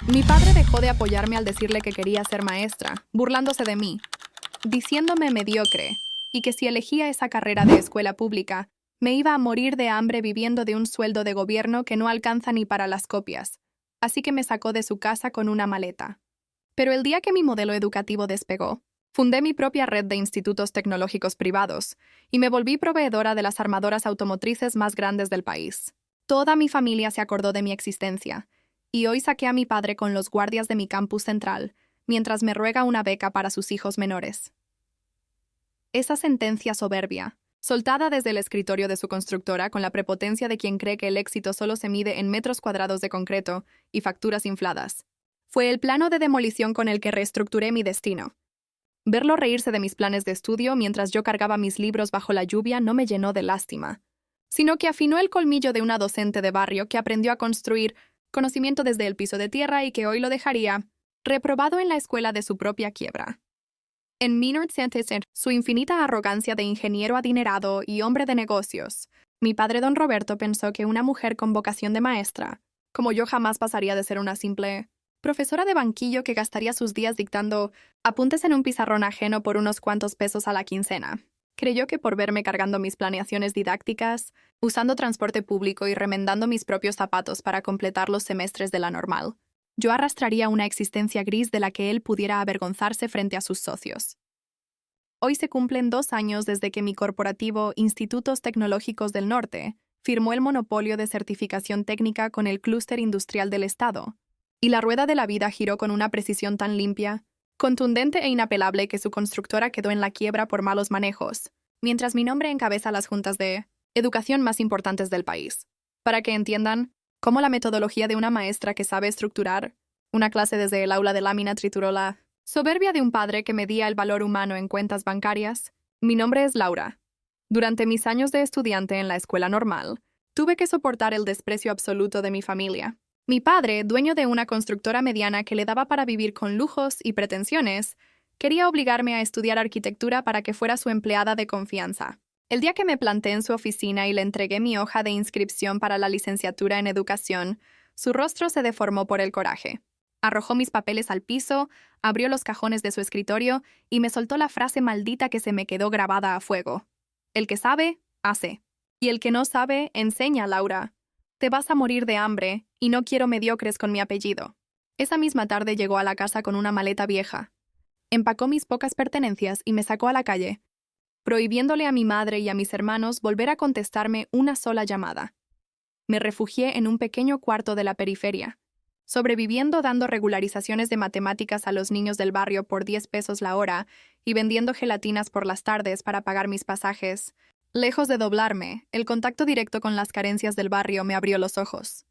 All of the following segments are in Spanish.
Mi padre dejó de apoyarme al decirle que quería ser maestra, burlándose de mí, diciéndome mediocre, y que si elegía esa carrera de escuela pública, me iba a morir de hambre viviendo de un sueldo de gobierno que no alcanza ni para las copias. Así que me sacó de su casa con una maleta. Pero el día que mi modelo educativo despegó, fundé mi propia red de institutos tecnológicos privados y me volví proveedora de las armadoras automotrices más grandes del país. Toda mi familia se acordó de mi existencia, y hoy saqué a mi padre con los guardias de mi campus central, mientras me ruega una beca para sus hijos menores. Esa sentencia soberbia, soltada desde el escritorio de su constructora con la prepotencia de quien cree que el éxito solo se mide en metros cuadrados de concreto y facturas infladas, fue el plano de demolición con el que reestructuré mi destino. Verlo reírse de mis planes de estudio mientras yo cargaba mis libros bajo la lluvia no me llenó de lástima, sino que afinó el colmillo de una docente de barrio que aprendió a construir conocimiento desde el piso de tierra y que hoy lo dejaría reprobado en la escuela de su propia quiebra. En Minard Santesen, su infinita arrogancia de ingeniero adinerado y hombre de negocios, mi padre don Roberto pensó que una mujer con vocación de maestra, como yo, jamás pasaría de ser una simple profesora de banquillo que gastaría sus días dictando apuntes en un pizarrón ajeno por unos cuantos pesos a la quincena. Creyó que por verme cargando mis planeaciones didácticas, usando transporte público y remendando mis propios zapatos para completar los semestres de la normal, yo arrastraría una existencia gris de la que él pudiera avergonzarse frente a sus socios. Hoy se cumplen 2 años desde que mi corporativo Institutos Tecnológicos del Norte firmó el monopolio de certificación técnica con el Clúster Industrial del Estado, y la rueda de la vida giró con una precisión tan limpia, contundente e inapelable que su constructora quedó en la quiebra por malos manejos, mientras mi nombre encabeza las juntas de educación más importantes del país. Para que entiendan cómo la metodología de una maestra que sabe estructurar una clase desde el aula de lámina trituró la soberbia de un padre que medía el valor humano en cuentas bancarias, mi nombre es Laura. Durante mis años de estudiante en la escuela normal, tuve que soportar el desprecio absoluto de mi familia. Mi padre, dueño de una constructora mediana que le daba para vivir con lujos y pretensiones, quería obligarme a estudiar arquitectura para que fuera su empleada de confianza. El día que me planté en su oficina y le entregué mi hoja de inscripción para la licenciatura en educación, su rostro se deformó por el coraje. Arrojó mis papeles al piso, abrió los cajones de su escritorio y me soltó la frase maldita que se me quedó grabada a fuego. El que sabe, hace. Y el que no sabe, enseña, Laura. Te vas a morir de hambre, y no quiero mediocres con mi apellido. Esa misma tarde llegó a la casa con una maleta vieja. Empacó mis pocas pertenencias y me sacó a la calle, prohibiéndole a mi madre y a mis hermanos volver a contestarme una sola llamada. Me refugié en un pequeño cuarto de la periferia, sobreviviendo dando regularizaciones de matemáticas a los niños del barrio por 10 pesos la hora y vendiendo gelatinas por las tardes para pagar mis pasajes. Lejos de doblarme, el contacto directo con las carencias del barrio me abrió los ojos.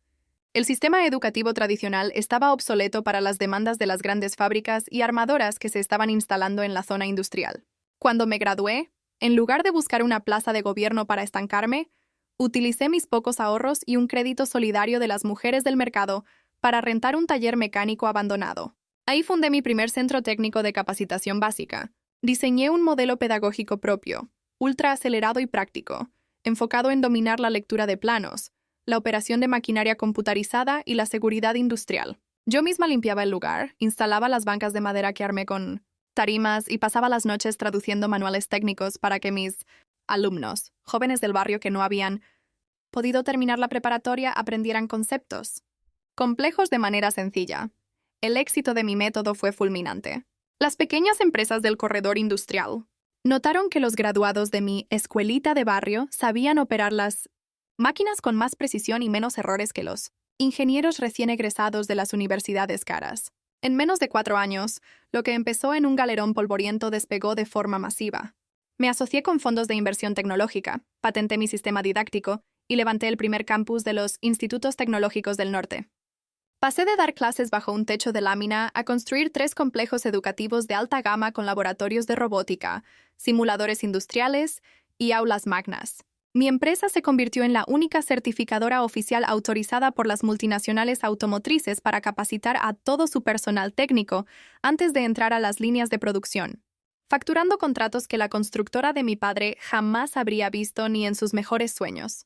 El sistema educativo tradicional estaba obsoleto para las demandas de las grandes fábricas y armadoras que se estaban instalando en la zona industrial. Cuando me gradué, en lugar de buscar una plaza de gobierno para estancarme, utilicé mis pocos ahorros y un crédito solidario de las mujeres del mercado para rentar un taller mecánico abandonado. Ahí fundé mi primer centro técnico de capacitación básica. Diseñé un modelo pedagógico propio, ultra acelerado y práctico, enfocado en dominar la lectura de planos, la operación de maquinaria computarizada y la seguridad industrial. Yo misma limpiaba el lugar, instalaba las bancas de madera que armé con tarimas y pasaba las noches traduciendo manuales técnicos para que mis alumnos, jóvenes del barrio que no habían podido terminar la preparatoria, aprendieran conceptos complejos de manera sencilla. El éxito de mi método fue fulminante. Las pequeñas empresas del corredor industrial notaron que los graduados de mi escuelita de barrio sabían operar las máquinas con más precisión y menos errores que los ingenieros recién egresados de las universidades caras. En menos de 4 años, lo que empezó en un galerón polvoriento despegó de forma masiva. Me asocié con fondos de inversión tecnológica, patenté mi sistema didáctico y levanté el primer campus de los Institutos Tecnológicos del Norte. Pasé de dar clases bajo un techo de lámina a construir 3 complejos educativos de alta gama con laboratorios de robótica, simuladores industriales y aulas magnas. Mi empresa se convirtió en la única certificadora oficial autorizada por las multinacionales automotrices para capacitar a todo su personal técnico antes de entrar a las líneas de producción, facturando contratos que la constructora de mi padre jamás habría visto ni en sus mejores sueños.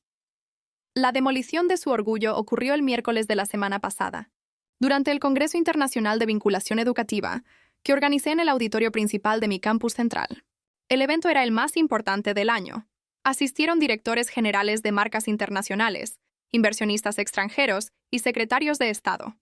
La demolición de su orgullo ocurrió el miércoles de la semana pasada. durante el Congreso Internacional de Vinculación Educativa, que organicé en el auditorio principal de mi campus central. El evento era el más importante del año. Asistieron directores generales de marcas internacionales, inversionistas extranjeros y secretarios de Estado.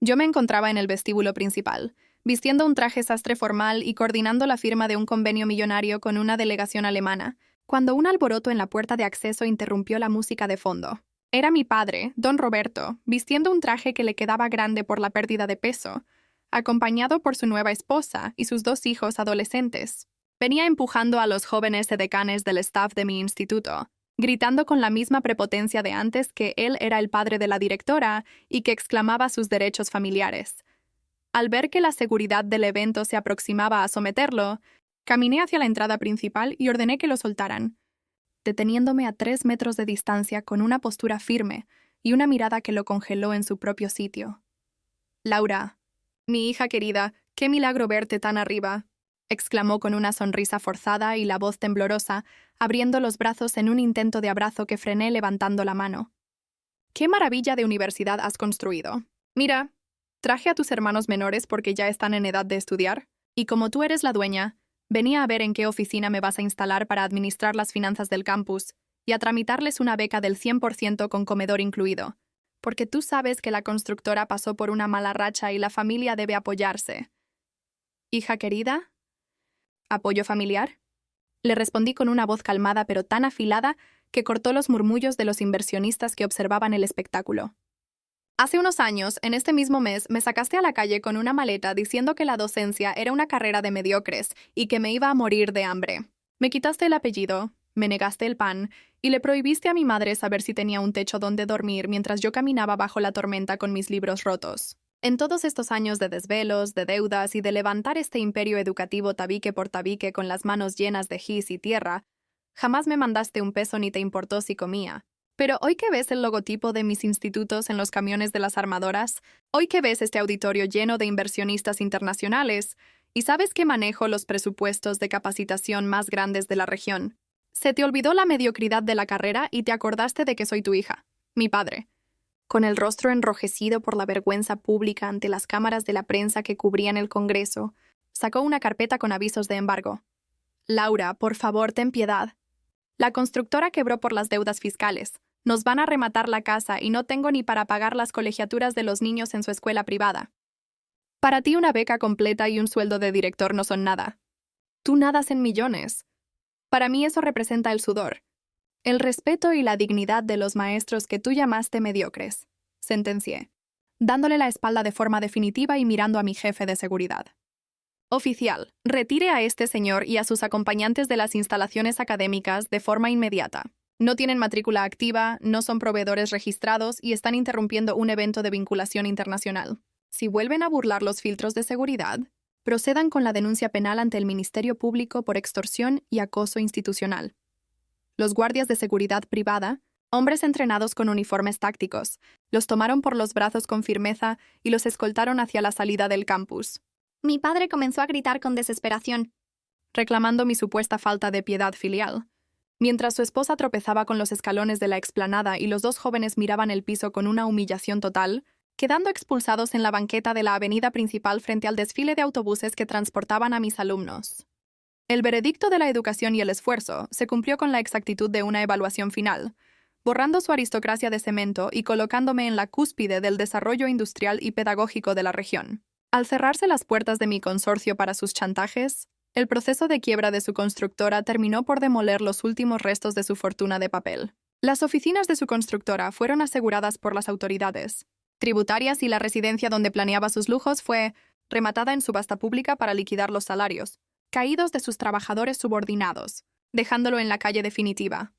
Yo me encontraba en el vestíbulo principal, vistiendo un traje sastre formal y coordinando la firma de un convenio millonario con una delegación alemana, cuando un alboroto en la puerta de acceso interrumpió la música de fondo. Era mi padre, don Roberto, vistiendo un traje que le quedaba grande por la pérdida de peso, acompañado por su nueva esposa y sus 2 hijos adolescentes. Venía empujando a los jóvenes edecanes del staff de mi instituto, gritando con la misma prepotencia de antes que él era el padre de la directora y que exclamaba sus derechos familiares. Al ver que la seguridad del evento se aproximaba a someterlo, caminé hacia la entrada principal y ordené que lo soltaran, deteniéndome a 3 metros de distancia con una postura firme y una mirada que lo congeló en su propio sitio. «Laura, mi hija querida, qué milagro verte tan arriba», exclamó con una sonrisa forzada y la voz temblorosa, abriendo los brazos en un intento de abrazo que frené levantando la mano. «¡Qué maravilla de universidad has construido! Mira, traje a tus hermanos menores porque ya están en edad de estudiar, y como tú eres la dueña, venía a ver en qué oficina me vas a instalar para administrar las finanzas del campus y a tramitarles una beca del 100% con comedor incluido, porque tú sabes que la constructora pasó por una mala racha y la familia debe apoyarse». «Hija querida, ¿apoyo familiar?», le respondí con una voz calmada pero tan afilada que cortó los murmullos de los inversionistas que observaban el espectáculo. «Hace unos años, en este mismo mes, me sacaste a la calle con una maleta diciendo que la docencia era una carrera de mediocres y que me iba a morir de hambre. Me quitaste el apellido, me negaste el pan y le prohibiste a mi madre saber si tenía un techo donde dormir mientras yo caminaba bajo la tormenta con mis libros rotos. En todos estos años de desvelos, de deudas y de levantar este imperio educativo tabique por tabique con las manos llenas de gis y tierra, jamás me mandaste un peso ni te importó si comía. Pero hoy que ves el logotipo de mis institutos en los camiones de las armadoras, hoy que ves este auditorio lleno de inversionistas internacionales, y sabes que manejo los presupuestos de capacitación más grandes de la región, se te olvidó la mediocridad de la carrera y te acordaste de que soy tu hija, mi padre». Con el rostro enrojecido por la vergüenza pública ante las cámaras de la prensa que cubrían el Congreso, sacó una carpeta con avisos de embargo. «Laura, por favor, ten piedad. La constructora quebró por las deudas fiscales. Nos van a rematar la casa y no tengo ni para pagar las colegiaturas de los niños en su escuela privada. Para ti una beca completa y un sueldo de director no son nada. Tú nadas en millones. Para mí eso representa el sudor, el respeto y la dignidad de los maestros que tú llamaste mediocres», sentencié, dándole la espalda de forma definitiva y mirando a mi jefe de seguridad. «Oficial, retire a este señor y a sus acompañantes de las instalaciones académicas de forma inmediata. No tienen matrícula activa, no son proveedores registrados y están interrumpiendo un evento de vinculación internacional. Si vuelven a burlar los filtros de seguridad, procedan con la denuncia penal ante el Ministerio Público por extorsión y acoso institucional». Los guardias de seguridad privada, hombres entrenados con uniformes tácticos, los tomaron por los brazos con firmeza y los escoltaron hacia la salida del campus. Mi padre comenzó a gritar con desesperación, reclamando mi supuesta falta de piedad filial, mientras su esposa tropezaba con los escalones de la explanada y los 2 jóvenes miraban el piso con una humillación total, quedando expulsados en la banqueta de la avenida principal frente al desfile de autobuses que transportaban a mis alumnos. El veredicto de la educación y el esfuerzo se cumplió con la exactitud de una evaluación final, borrando su aristocracia de cemento y colocándome en la cúspide del desarrollo industrial y pedagógico de la región. Al cerrarse las puertas de mi consorcio para sus chantajes, el proceso de quiebra de su constructora terminó por demoler los últimos restos de su fortuna de papel. Las oficinas de su constructora fueron aseguradas por las autoridades tributarias y la residencia donde planeaba sus lujos fue rematada en subasta pública para liquidar los salarios caídos de sus trabajadores subordinados, dejándolo en la calle definitiva.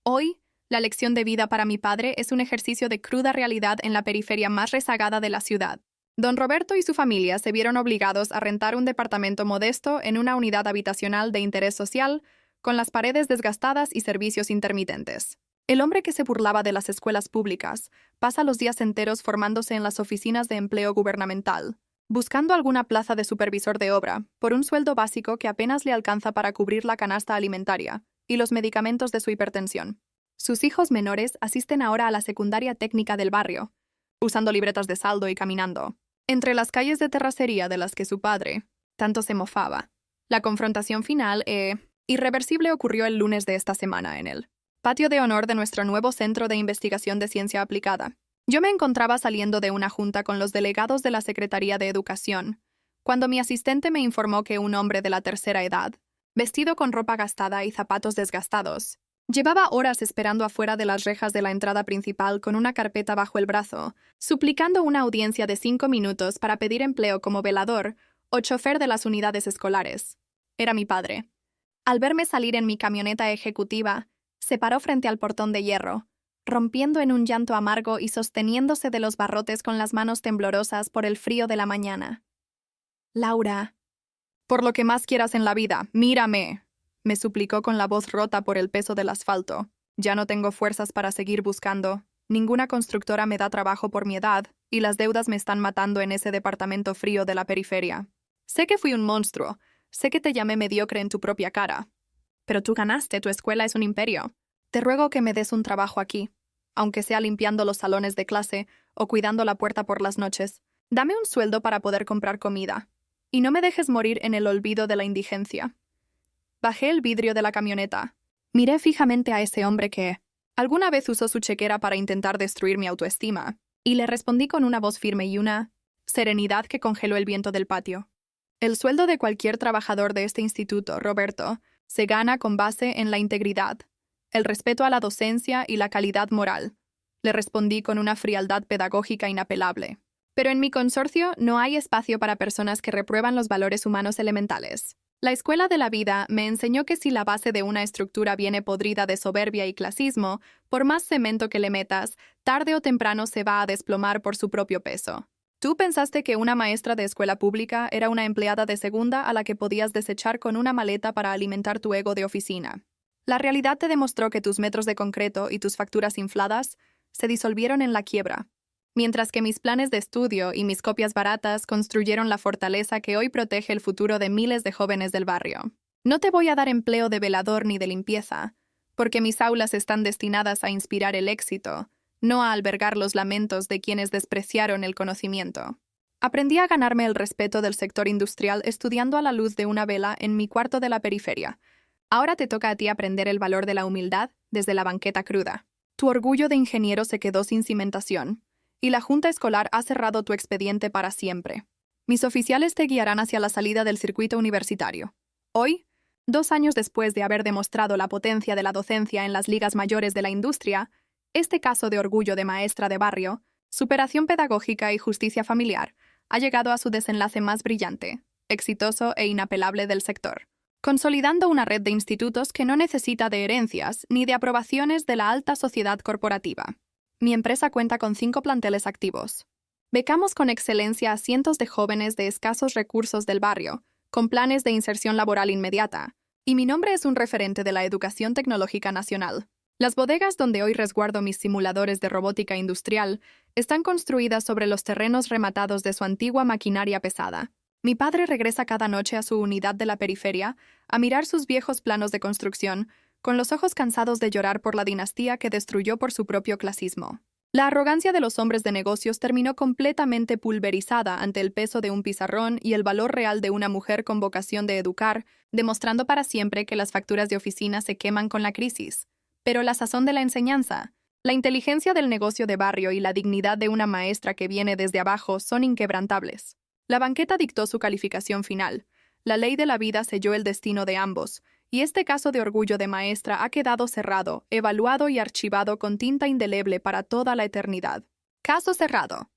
Hoy, la lección de vida para mi padre es un ejercicio de cruda realidad en la periferia más rezagada de la ciudad. Don Roberto y su familia se vieron obligados a rentar un departamento modesto en una unidad habitacional de interés social, con las paredes desgastadas y servicios intermitentes. El hombre que se burlaba de las escuelas públicas pasa los días enteros formándose en las oficinas de empleo gubernamental, buscando alguna plaza de supervisor de obra, por un sueldo básico que apenas le alcanza para cubrir la canasta alimentaria y los medicamentos de su hipertensión. Sus hijos menores asisten ahora a la secundaria técnica del barrio, usando libretas de saldo y caminando, entre las calles de terracería de las que su padre tanto se mofaba. La confrontación final irreversible ocurrió el lunes de esta semana en el patio de honor de nuestro nuevo Centro de Investigación de Ciencia Aplicada. Yo me encontraba saliendo de una junta con los delegados de la Secretaría de Educación, cuando mi asistente me informó que un hombre de la tercera edad, vestido con ropa gastada y zapatos desgastados, llevaba horas esperando afuera de las rejas de la entrada principal con una carpeta bajo el brazo, suplicando una audiencia de 5 minutos para pedir empleo como velador o chofer de las unidades escolares. Era mi padre. Al verme salir en mi camioneta ejecutiva, se paró frente al portón de hierro, rompiendo en un llanto amargo y sosteniéndose de los barrotes con las manos temblorosas por el frío de la mañana. Laura, por lo que más quieras en la vida, mírame, me suplicó con la voz rota por el peso del asfalto. Ya no tengo fuerzas para seguir buscando. Ninguna constructora me da trabajo por mi edad, y las deudas me están matando en ese departamento frío de la periferia. Sé que fui un monstruo, sé que te llamé mediocre en tu propia cara. Pero tú ganaste, tu escuela es un imperio. Te ruego que me des un trabajo aquí, aunque sea limpiando los salones de clase o cuidando la puerta por las noches. Dame un sueldo para poder comprar comida. Y no me dejes morir en el olvido de la indigencia. Bajé el vidrio de la camioneta. Miré fijamente a ese hombre que alguna vez usó su chequera para intentar destruir mi autoestima, y le respondí con una voz firme y una serenidad que congeló el viento del patio. El sueldo de cualquier trabajador de este instituto, Roberto, se gana con base en la integridad, el respeto a la docencia y la calidad moral. Le respondí con una frialdad pedagógica inapelable. Pero en mi consorcio no hay espacio para personas que reprueban los valores humanos elementales. La escuela de la vida me enseñó que si la base de una estructura viene podrida de soberbia y clasismo, por más cemento que le metas, tarde o temprano se va a desplomar por su propio peso. Tú pensaste que una maestra de escuela pública era una empleada de segunda a la que podías desechar con una maleta para alimentar tu ego de oficina. La realidad te demostró que tus metros de concreto y tus facturas infladas se disolvieron en la quiebra, mientras que mis planes de estudio y mis copias baratas construyeron la fortaleza que hoy protege el futuro de miles de jóvenes del barrio. No te voy a dar empleo de velador ni de limpieza, porque mis aulas están destinadas a inspirar el éxito, no a albergar los lamentos de quienes despreciaron el conocimiento. Aprendí a ganarme el respeto del sector industrial estudiando a la luz de una vela en mi cuarto de la periferia. Ahora te toca a ti aprender el valor de la humildad desde la banqueta cruda. Tu orgullo de ingeniero se quedó sin cimentación, y la junta escolar ha cerrado tu expediente para siempre. Mis oficiales te guiarán hacia la salida del circuito universitario. Hoy, 2 años después de haber demostrado la potencia de la docencia en las ligas mayores de la industria, este caso de orgullo de maestra de barrio, superación pedagógica y justicia familiar, ha llegado a su desenlace más brillante, exitoso e inapelable del sector, consolidando una red de institutos que no necesita de herencias ni de aprobaciones de la alta sociedad corporativa. Mi empresa cuenta con 5 planteles activos. Becamos con excelencia a cientos de jóvenes de escasos recursos del barrio, con planes de inserción laboral inmediata, y mi nombre es un referente de la educación tecnológica nacional. Las bodegas donde hoy resguardo mis simuladores de robótica industrial están construidas sobre los terrenos rematados de su antigua maquinaria pesada. Mi padre regresa cada noche a su unidad de la periferia a mirar sus viejos planos de construcción, con los ojos cansados de llorar por la dinastía que destruyó por su propio clasismo. La arrogancia de los hombres de negocios terminó completamente pulverizada ante el peso de un pizarrón y el valor real de una mujer con vocación de educar, demostrando para siempre que las facturas de oficina se queman con la crisis. Pero la sazón de la enseñanza, la inteligencia del negocio de barrio y la dignidad de una maestra que viene desde abajo son inquebrantables. La banqueta dictó su calificación final. La ley de la vida selló el destino de ambos, y este caso de orgullo de maestra ha quedado cerrado, evaluado y archivado con tinta indeleble para toda la eternidad. Caso cerrado.